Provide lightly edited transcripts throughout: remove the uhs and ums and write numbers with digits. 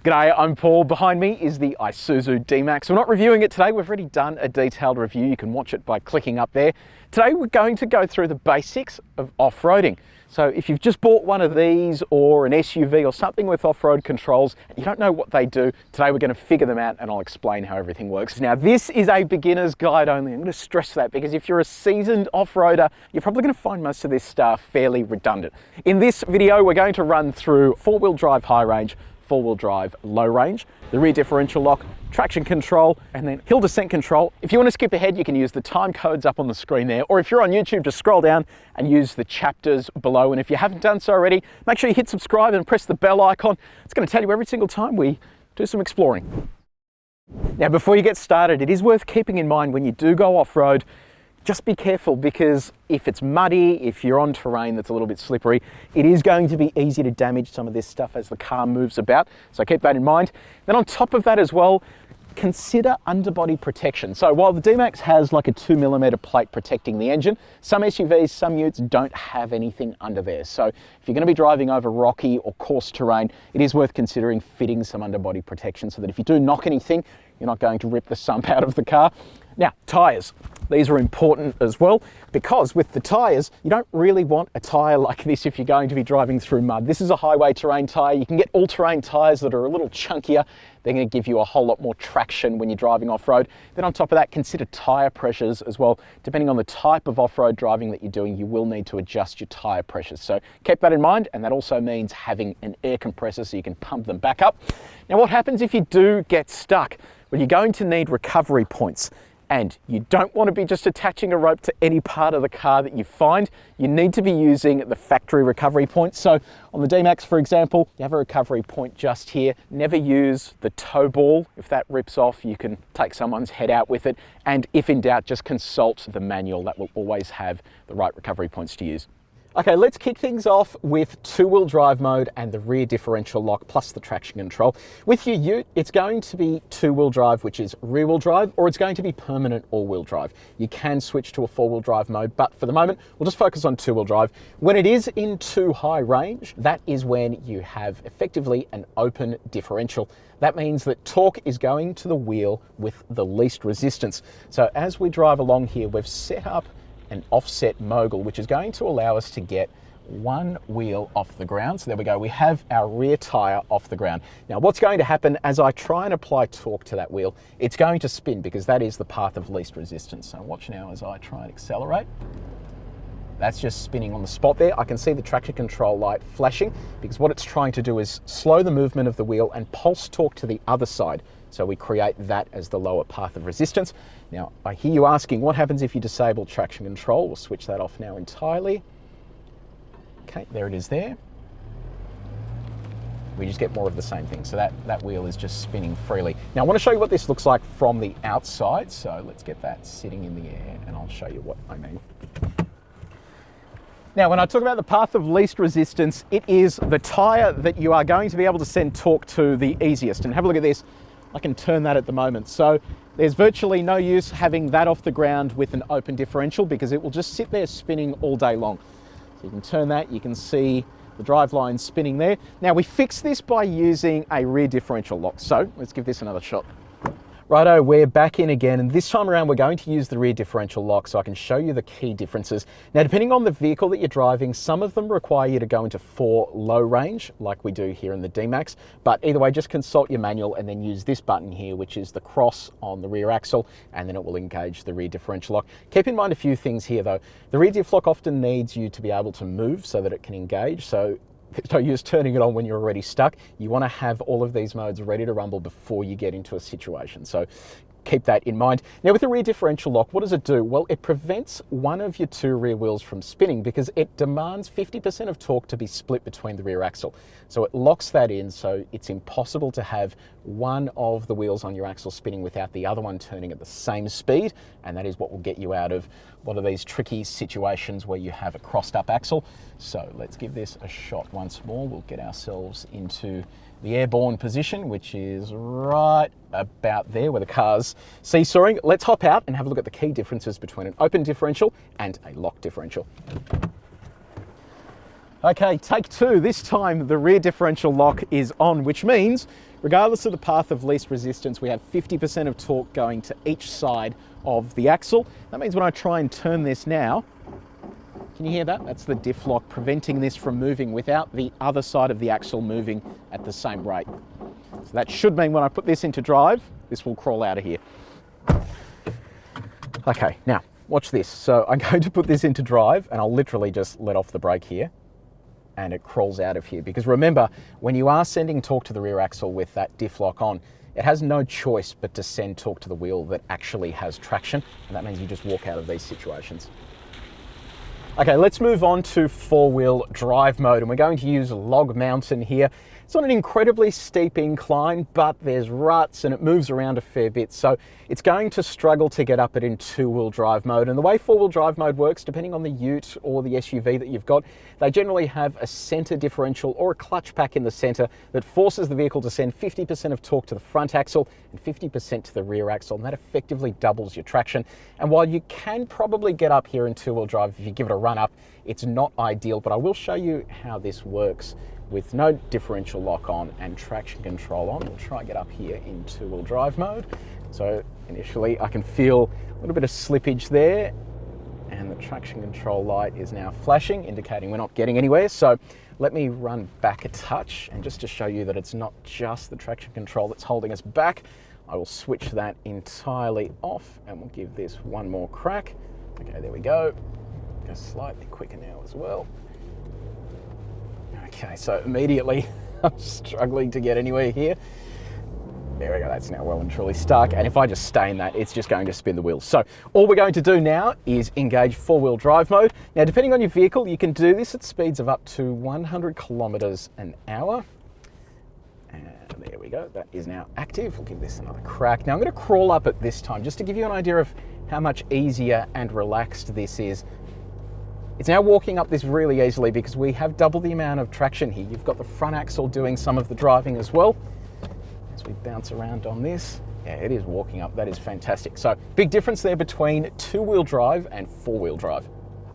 G'day, I'm Paul. Behind me is the Isuzu D-Max. We're not reviewing it today. We've already done a detailed review. You can watch it by clicking up there. Today we're going to go through the basics of off-roading. So if you've just bought one of these or an SUV or something with off-road controls and you don't know what they do, today we're going to figure them out and I'll explain how everything works. Now this is a beginner's guide only. I'm going to stress that because if you're a seasoned off-roader, you're probably going to find most of this stuff fairly redundant. In this video, we're going to run through four-wheel drive high range, four-wheel drive low range, the rear differential lock, traction control, and then hill descent control. If you want to skip ahead, you can use the time codes up on the screen there, or if you're on YouTube, just scroll down and use the chapters below. And if you haven't done so already, make sure you hit subscribe and press the bell icon. It's going to tell you every single time we do some exploring. Now, before you get started, it is worth keeping in mind when you do go off-road, just be careful, because if it's muddy, if you're on terrain that's a little bit slippery, it is going to be easy to damage some of this stuff as the car moves about. So keep that in mind. Then on top of that as well, consider underbody protection. So while the D-Max has like a 2mm plate protecting the engine, some SUVs, some utes don't have anything under there. So if you're going to be driving over rocky or coarse terrain, it is worth considering fitting some underbody protection so that if you do knock anything, you're not going to rip the sump out of the car. Now, tyres. These are important as well, because with the tyres, you don't really want a tyre like this if you're going to be driving through mud. This is a highway terrain tyre. You can get all-terrain tyres that are a little chunkier. They're going to give you a whole lot more traction when you're driving off-road. Then on top of that, consider tyre pressures as well. Depending on the type of off-road driving that you're doing, you will need to adjust your tyre pressures. So keep that in mind, and that also means having an air compressor so you can pump them back up. Now, what happens if you do get stuck? Well, you're going to need recovery points. And you don't want to be just attaching a rope to any part of the car that you find. You need to be using the factory recovery points. So on the D-Max, for example, you have a recovery point just here. Never use the tow ball. If that rips off, you can take someone's head out with it. And if in doubt, just consult the manual. That will always have the right recovery points to use. Okay, let's kick things off with two-wheel drive mode and the rear differential lock plus the traction control. With your ute, it's going to be two-wheel drive, which is rear-wheel drive, or it's going to be permanent all-wheel drive. You can switch to a four-wheel drive mode, but for the moment, we'll just focus on two-wheel drive. When it is in too high range, that is when you have effectively an open differential. That means that torque is going to the wheel with the least resistance. So as we drive along here, we've set up an offset mogul, which is going to allow us to get one wheel off the ground. So there we go, we have our rear tyre off the ground. Now what's going to happen as I try and apply torque to that wheel, it's going to spin because that is the path of least resistance. So watch now as I try and accelerate. That's just spinning on the spot there. I can see the traction control light flashing because what it's trying to do is slow the movement of the wheel and pulse torque to the other side. So we create that as the lower path of resistance. Now, I hear you asking, what happens if you disable traction control? We'll switch that off now entirely. Okay, there it is there. We just get more of the same thing. So that wheel is just spinning freely. Now, I want to show you what this looks like from the outside. So let's get that sitting in the air and I'll show you what I mean. Now, when I talk about the path of least resistance, it is the tyre that you are going to be able to send torque to the easiest. And have a look at this. I can turn that at the moment. So there's virtually no use having that off the ground with an open differential because it will just sit there spinning all day long. So you can turn that, you can see the drive line spinning there. Now we fix this by using a rear differential lock. So let's give this another shot. Righto, we're back in again, and this time around we're going to use the rear differential lock so I can show you the key differences. Now, depending on the vehicle that you're driving, some of them require you to go into 4 low range, like we do here in the D-Max, but either way, just consult your manual and then use this button here, which is the cross on the rear axle, and then it will engage the rear differential lock. Keep in mind a few things here though. The rear diff lock often needs you to be able to move so that it can engage, so there's no use turning it on when you're already stuck. You want to have all of these modes ready to rumble before you get into a situation. So keep that in mind. Now with the rear differential lock, what does it do? Well, it prevents one of your 2 rear wheels from spinning because it demands 50% of torque to be split between the rear axle. So it locks that in, so it's impossible to have one of the wheels on your axle spinning without the other one turning at the same speed, and that is what will get you out of a lot of these tricky situations where you have a crossed up axle. So let's give this a shot once more. We'll get ourselves into the airborne position, which is right about there where the car's seesawing. Let's hop out and have a look at the key differences between an open differential and a locked differential. Okay, take two. This time the rear differential lock is on, which means regardless of the path of least resistance, we have 50% of torque going to each side of the axle. That means when I try and turn this now, can you hear that? That's the diff lock preventing this from moving without the other side of the axle moving at the same rate. So that should mean when I put this into drive, this will crawl out of here. Okay, now watch this. So I'm going to put this into drive and I'll literally just let off the brake here and it crawls out of here. Because remember, when you are sending torque to the rear axle with that diff lock on, it has no choice but to send torque to the wheel that actually has traction, and that means you just walk out of these situations. Okay, let's move on to four-wheel drive mode, and we're going to use Log Mountain here. It's not an incredibly steep incline, but there's ruts and it moves around a fair bit, so it's going to struggle to get up it in two-wheel drive mode. And the way four-wheel drive mode works, depending on the ute or the SUV that you've got, they generally have a center differential or a clutch pack in the center that forces the vehicle to send 50% of torque to the front axle and 50% to the rear axle, and that effectively doubles your traction. And while you can probably get up here in two-wheel drive if you give it a run up, it's not ideal, but I will show you how this works with no differential lock on and traction control on. We'll try and get up here in two-wheel drive mode. So initially I can feel a little bit of slippage there, and the traction control light is now flashing, indicating we're not getting anywhere. So let me run back a touch, and just to show you that it's not just the traction control that's holding us back, I will switch that entirely off and we'll give this one more crack. Okay, there we go. Go slightly quicker now as well. Okay, so immediately I'm struggling to get anywhere here. There we go, that's now well and truly stuck. And if I just stay in that, it's just going to spin the wheels. So all we're going to do now is engage four-wheel drive mode. Now, depending on your vehicle, you can do this at speeds of up to 100 kilometers an hour. And there we go, that is now active. We'll give this another crack. Now I'm gonna crawl up at this time, just to give you an idea of how much easier and relaxed this is. It's now walking up this really easily because we have double the amount of traction here. You've got the front axle doing some of the driving as well. As we bounce around on this, yeah, it is walking up. That is fantastic. So big difference there between two-wheel drive and four-wheel drive.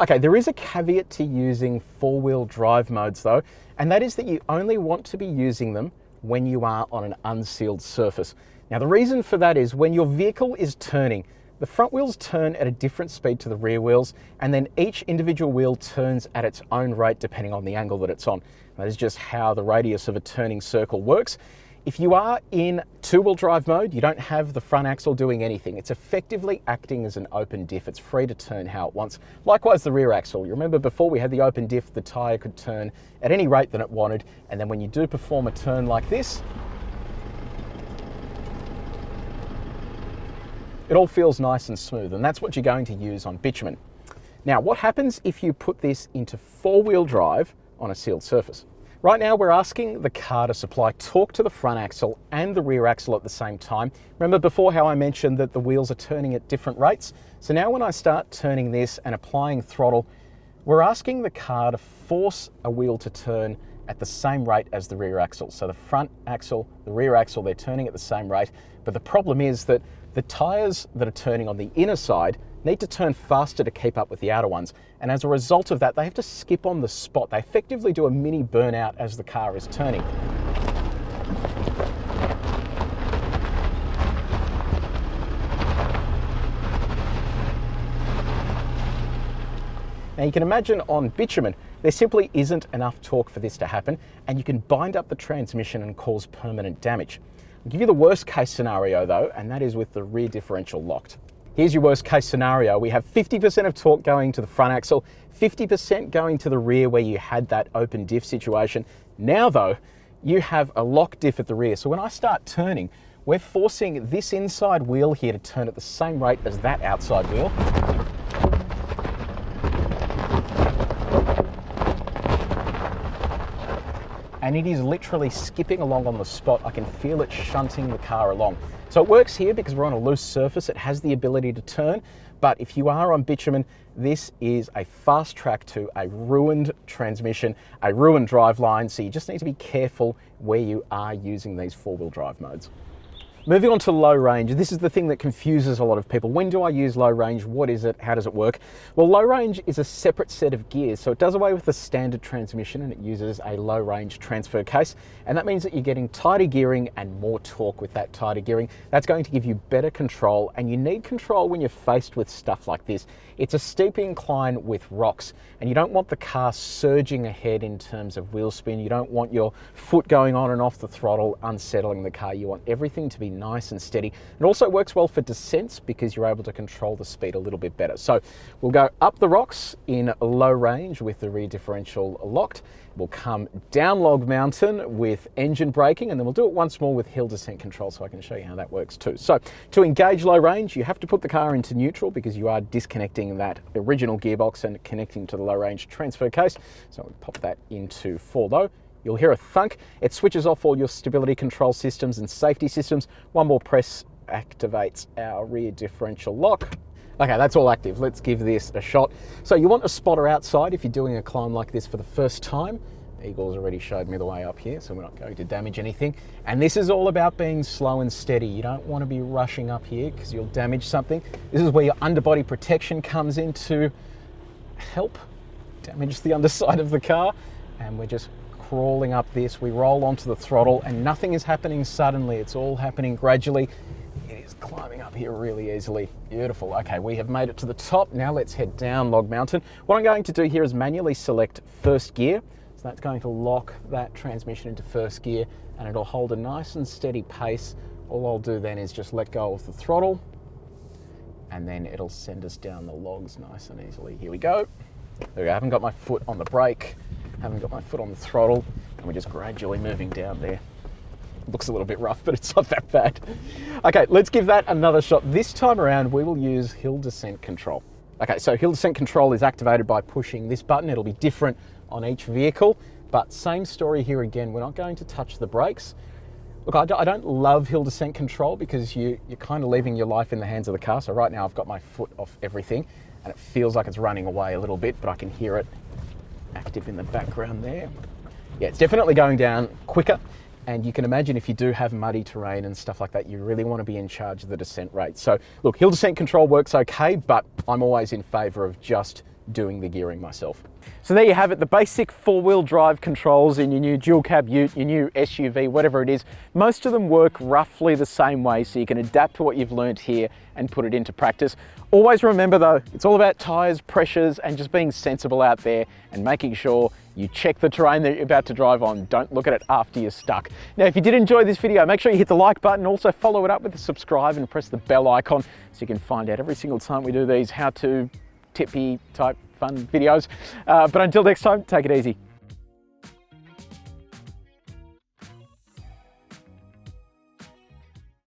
Okay, there is a caveat to using four-wheel drive modes though, and that is that you only want to be using them when you are on an unsealed surface. Now the reason for that is when your vehicle is turning, the front wheels turn at a different speed to the rear wheels, and then each individual wheel turns at its own rate depending on the angle that it's on. That is just how the radius of a turning circle works. If you are in two-wheel drive mode, you don't have the front axle doing anything. It's effectively acting as an open diff. It's free to turn how it wants. Likewise, the rear axle. You remember before we had the open diff, the tyre could turn at any rate that it wanted, and then when you do perform a turn like this, it all feels nice and smooth, and that's what you're going to use on bitumen. Now, what happens if you put this into four-wheel drive on a sealed surface? Right now, we're asking the car to supply torque to the front axle and the rear axle at the same time. Remember before how I mentioned that the wheels are turning at different rates? So now when I start turning this and applying throttle, we're asking the car to force a wheel to turn at the same rate as the rear axle. So the front axle, the rear axle, they're turning at the same rate, but the problem is that the tyres that are turning on the inner side need to turn faster to keep up with the outer ones. And as a result of that, they have to skip on the spot. They effectively do a mini burnout as the car is turning. Now you can imagine on bitumen, there simply isn't enough torque for this to happen, and you can bind up the transmission and cause permanent damage. I'll give you the worst case scenario though, and that is with the rear differential locked. Here's your worst case scenario. We have 50% of torque going to the front axle, 50% going to the rear where you had that open diff situation. Now though, you have a lock diff at the rear. So when I start turning, we're forcing this inside wheel here to turn at the same rate as that outside wheel. And it is literally skipping along on the spot. I can feel it shunting the car along. So it works here because we're on a loose surface. It has the ability to turn, but if you are on bitumen, this is a fast track to a ruined transmission, a ruined drive line. So you just need to be careful where you are using these four-wheel drive modes. Moving on to low range, this is the thing that confuses a lot of people. When do I use low range? What is it? How does it work? Well, low range is a separate set of gears. So it does away with the standard transmission and it uses a low range transfer case. And that means that you're getting tighter gearing and more torque with that tighter gearing. That's going to give you better control, and you need control when you're faced with stuff like this. It's a steep incline with rocks, and you don't want the car surging ahead in terms of wheel spin. You don't want your foot going on and off the throttle, unsettling the car. You want everything to be nice and steady. It also works well for descents because you're able to control the speed a little bit better. So we'll go up the rocks in low range with the rear differential locked. We'll come down log mountain with engine braking, and then we'll do it once more with hill descent control so I can show you how that works too. So to engage low range, you have to put the car into neutral because you are disconnecting that original gearbox and connecting to the low range transfer case. So we'll pop that into 4 low. You'll hear a thunk. It switches off all your stability control systems and safety systems. One more press activates our rear differential lock. Okay, that's all active. Let's give this a shot. So you want a spotter outside if you're doing a climb like this for the first time. Eagle's already showed me the way up here, so we're not going to damage anything. And this is all about being slow and steady. You don't want to be rushing up here because you'll damage something. This is where your underbody protection comes in to help damage the underside of the car. And we're just crawling up this. We roll onto the throttle and nothing is happening suddenly. It's all happening gradually. It is climbing up here really easily. Beautiful. Okay, we have made it to the top. Now let's head down log mountain. What I'm going to do here is manually select first gear. So that's going to lock that transmission into first gear and it'll hold a nice and steady pace. All I'll do then is just let go of the throttle and then it'll send us down the logs nice and easily. Here we go. There we go. I haven't got my foot on the brake, haven't got my foot on the throttle, and we're just gradually moving down there. Looks a little bit rough, but it's not that bad. Okay, let's give that another shot. This time around, we will use hill descent control. Okay, so hill descent control is activated by pushing this button. It'll be different on each vehicle, but same story here again. We're not going to touch the brakes. Look, I don't love hill descent control because you're kind of leaving your life in the hands of the car. So right now I've got my foot off everything and it feels like it's running away a little bit, but I can hear it active in the background there. Yeah, it's definitely going down quicker. And you can imagine if you do have muddy terrain and stuff like that, you really want to be in charge of the descent rate. So look, hill descent control works okay, but I'm always in favor of just doing the gearing myself. So there you have it, the basic 4-wheel drive controls in your new dual cab ute, your new SUV, whatever it is. Most of them work roughly the same way, so you can adapt to what you've learned here and put it into practice. Always remember though, it's all about tires, pressures, and just being sensible out there and making sure you check the terrain that you're about to drive on. Don't look at it after you're stuck. Now, if you did enjoy this video, make sure you hit the like button. Also follow it up with the subscribe and press the bell icon so you can find out every single time we do these how-to tippy type fun videos. But until next time, take it easy.